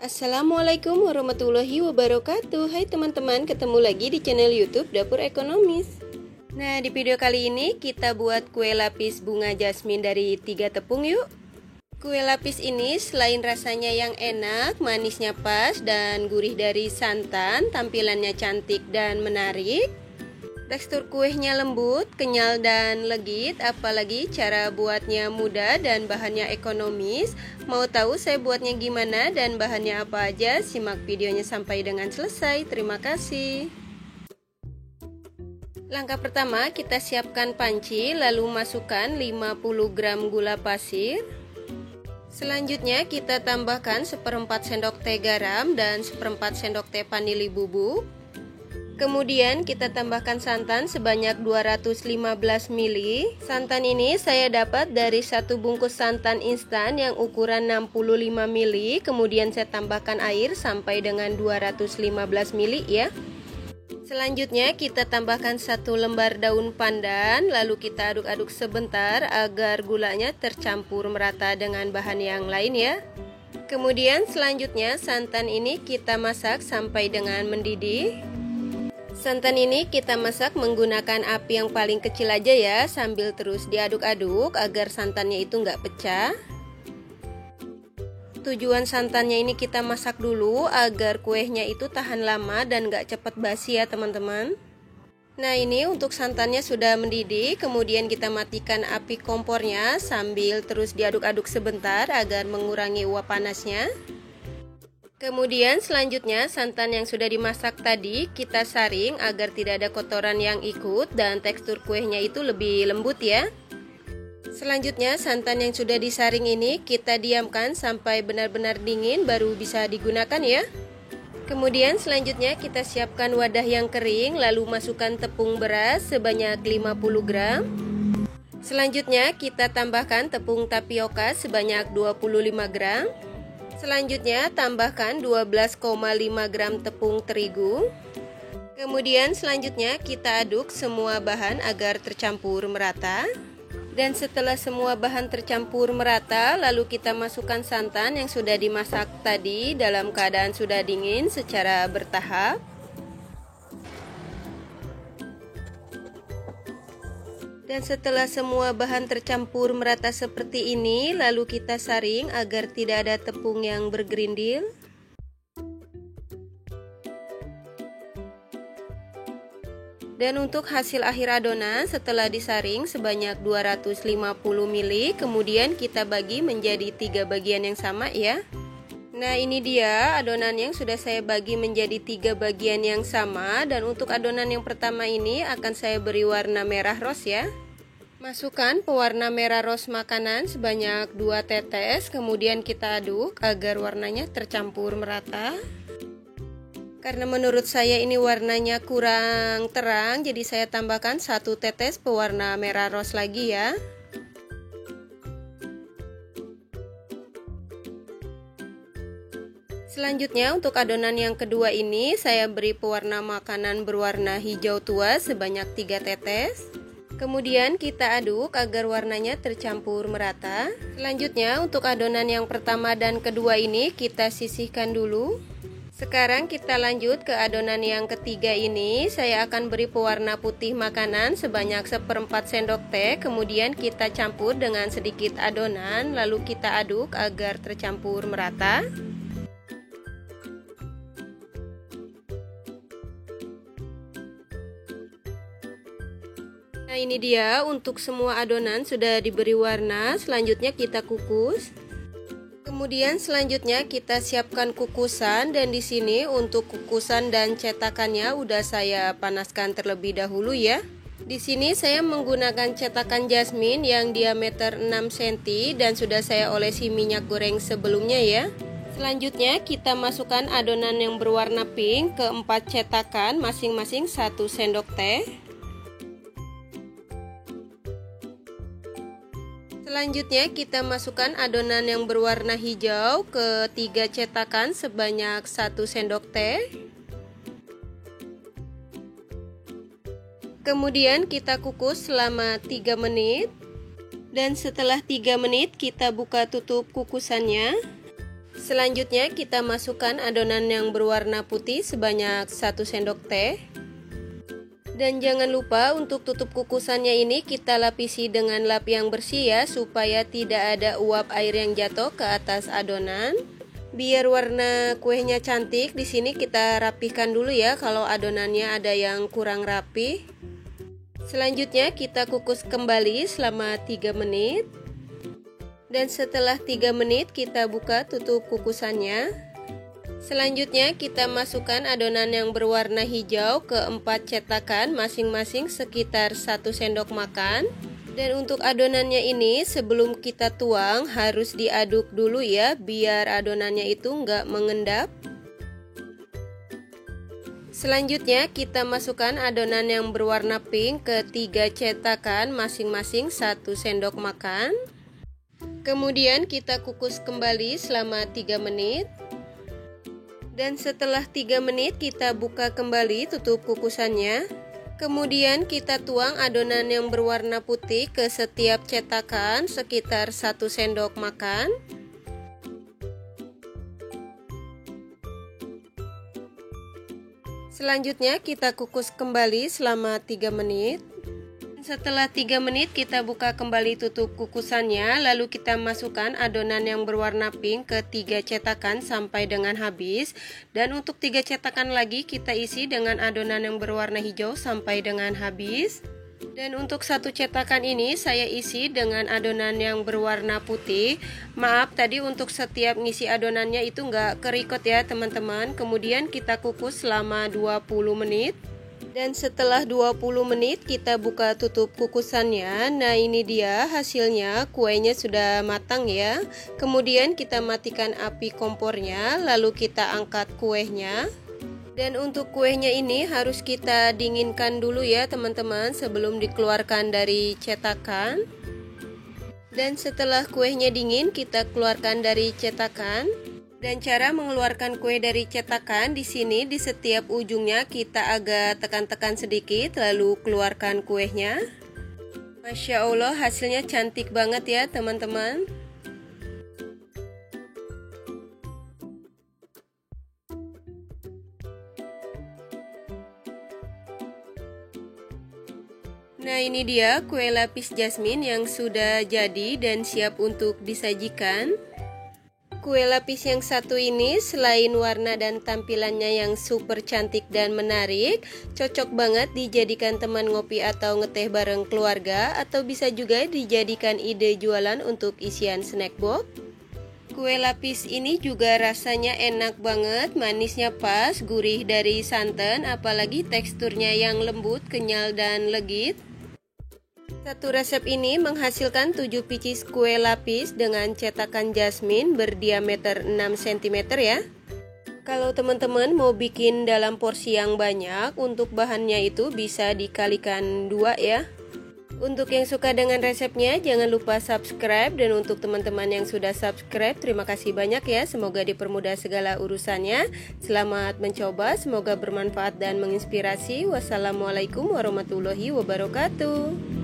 Assalamualaikum warahmatullahi wabarakatuh. Hai teman-teman, ketemu lagi di channel YouTube Dapur Ekonomis. Nah, di video kali ini kita buat kue lapis bunga jasmin dari 3 tepung yuk. Kue lapis ini selain rasanya yang enak, manisnya pas, dan gurih dari santan, tampilannya cantik dan menarik. Tekstur kuenya lembut, kenyal dan legit, apalagi cara buatnya mudah dan bahannya ekonomis. Mau tahu saya buatnya gimana dan bahannya apa aja? Simak videonya sampai dengan selesai. Terima kasih. Langkah pertama, kita siapkan panci, lalu masukkan 50 gram gula pasir. Selanjutnya kita tambahkan 1/4 sendok teh garam dan 1/4 sendok teh vanili bubuk. Kemudian kita tambahkan santan sebanyak 215 ml. Santan ini saya dapat dari satu bungkus santan instan yang ukuran 65 ml. Kemudian saya tambahkan air sampai dengan 215 ml ya. Selanjutnya kita tambahkan 1 lembar daun pandan. Lalu kita aduk-aduk sebentar agar gulanya tercampur merata dengan bahan yang lain ya. Kemudian selanjutnya santan ini kita masak sampai dengan mendidih. Santan ini kita masak menggunakan api yang paling kecil aja ya, sambil terus diaduk-aduk agar santannya itu nggak pecah. Tujuan santannya ini kita masak dulu agar kuenya itu tahan lama dan nggak cepat basi ya teman-teman. Nah, ini untuk santannya sudah mendidih, kemudian kita matikan api kompornya sambil terus diaduk-aduk sebentar agar mengurangi uap panasnya. Kemudian selanjutnya santan yang sudah dimasak tadi kita saring agar tidak ada kotoran yang ikut dan tekstur kuenya itu lebih lembut ya. Selanjutnya santan yang sudah disaring ini kita diamkan sampai benar-benar dingin baru bisa digunakan ya. Kemudian selanjutnya kita siapkan wadah yang kering lalu masukkan tepung beras sebanyak 50 gram. Selanjutnya kita tambahkan tepung tapioka sebanyak 25 gram. Selanjutnya tambahkan 12,5 gram tepung terigu. Kemudian selanjutnya kita aduk semua bahan agar tercampur merata. Dan setelah semua bahan tercampur merata, lalu kita masukkan santan yang sudah dimasak tadi dalam keadaan sudah dingin secara bertahap. Dan setelah semua bahan tercampur merata seperti ini, lalu kita saring agar tidak ada tepung yang bergerindil. Dan untuk hasil akhir adonan setelah disaring sebanyak 250 ml, kemudian kita bagi menjadi 3 bagian yang sama ya. Nah, ini dia adonan yang sudah saya bagi menjadi 3 bagian yang sama. Dan untuk adonan yang pertama ini akan saya beri warna merah rose ya. Masukkan pewarna merah rose makanan sebanyak 2 tetes. Kemudian kita aduk agar warnanya tercampur merata. Karena menurut saya ini warnanya kurang terang, jadi saya tambahkan 1 tetes pewarna merah rose lagi ya. Selanjutnya untuk adonan yang kedua ini saya beri pewarna makanan berwarna hijau tua sebanyak 3 tetes. Kemudian kita aduk agar warnanya tercampur merata. Selanjutnya untuk adonan yang pertama dan kedua ini kita sisihkan dulu. Sekarang kita lanjut ke adonan yang ketiga ini. Saya akan beri pewarna putih makanan sebanyak 1/4 sendok teh. Kemudian kita campur dengan sedikit adonan, lalu kita aduk agar tercampur merata. Nah, ini dia untuk semua adonan sudah diberi warna. Selanjutnya kita kukus. Kemudian selanjutnya kita siapkan kukusan, dan di sini untuk kukusan dan cetakannya udah saya panaskan terlebih dahulu ya. Di sini saya menggunakan cetakan jasmin yang diameter 6 cm dan sudah saya olesi minyak goreng sebelumnya ya. Selanjutnya kita masukkan adonan yang berwarna pink ke 4 cetakan masing-masing 1 sendok teh. Selanjutnya kita masukkan adonan yang berwarna hijau ke 3 cetakan sebanyak 1 sendok teh. Kemudian kita kukus selama 3 menit. Dan setelah 3 menit kita buka tutup kukusannya. Selanjutnya kita masukkan adonan yang berwarna putih sebanyak 1 sendok teh. Dan jangan lupa untuk tutup kukusannya ini kita lapisi dengan lap yang bersih ya, supaya tidak ada uap air yang jatuh ke atas adonan. Biar warna kuenya cantik, di sini kita rapihkan dulu ya kalau adonannya ada yang kurang rapi. Selanjutnya kita kukus kembali selama 3 menit. Dan setelah 3 menit kita buka tutup kukusannya. Selanjutnya kita masukkan adonan yang berwarna hijau ke 4 cetakan masing-masing sekitar 1 sendok makan. Dan untuk adonannya ini sebelum kita tuang harus diaduk dulu ya, biar adonannya itu nggak mengendap. Selanjutnya kita masukkan adonan yang berwarna pink ke 3 cetakan masing-masing 1 sendok makan. Kemudian kita kukus kembali selama 3 menit. Dan setelah 3 menit kita buka kembali tutup kukusannya. Kemudian kita tuang adonan yang berwarna putih ke setiap cetakan sekitar 1 sendok makan. Selanjutnya kita kukus kembali selama 3 menit. Setelah 3 menit kita buka kembali tutup kukusannya, lalu kita masukkan adonan yang berwarna pink ke 3 cetakan sampai dengan habis. Dan untuk 3 cetakan lagi kita isi dengan adonan yang berwarna hijau sampai dengan habis. Dan untuk 1 cetakan ini saya isi dengan adonan yang berwarna putih. Maaf tadi untuk setiap ngisi adonannya itu nggak kerikot ya teman-teman. Kemudian kita kukus selama 20 menit. Dan setelah 20 menit kita buka tutup kukusannya. Nah ini dia hasilnya, kuenya sudah matang ya. Kemudian kita matikan api kompornya, lalu kita angkat kuenya. Dan untuk kuenya ini harus kita dinginkan dulu ya teman-teman sebelum dikeluarkan dari cetakan. Dan setelah kuenya dingin kita keluarkan dari cetakan. Dan cara mengeluarkan kue dari cetakan di sini di setiap ujungnya kita agak tekan-tekan sedikit lalu keluarkan kuenya. Masya Allah hasilnya cantik banget ya teman-teman. Nah ini dia kue lapis jasmine yang sudah jadi dan siap untuk disajikan. Kue lapis yang satu ini selain warna dan tampilannya yang super cantik dan menarik, cocok banget dijadikan teman ngopi atau ngeteh bareng keluarga, atau bisa juga dijadikan ide jualan untuk isian snack box. Kue lapis ini juga rasanya enak banget, manisnya pas, gurih dari santan, apalagi teksturnya yang lembut, kenyal dan legit. Satu resep ini menghasilkan 7 pieces kue lapis dengan cetakan jasmine berdiameter 6 cm ya. Kalau teman-teman mau bikin dalam porsi yang banyak, untuk bahannya itu bisa dikalikan 2 ya. Untuk yang suka dengan resepnya jangan lupa subscribe, dan untuk teman-teman yang sudah subscribe terima kasih banyak ya, semoga dipermudah segala urusannya. Selamat mencoba, semoga bermanfaat dan menginspirasi. Wassalamualaikum warahmatullahi wabarakatuh.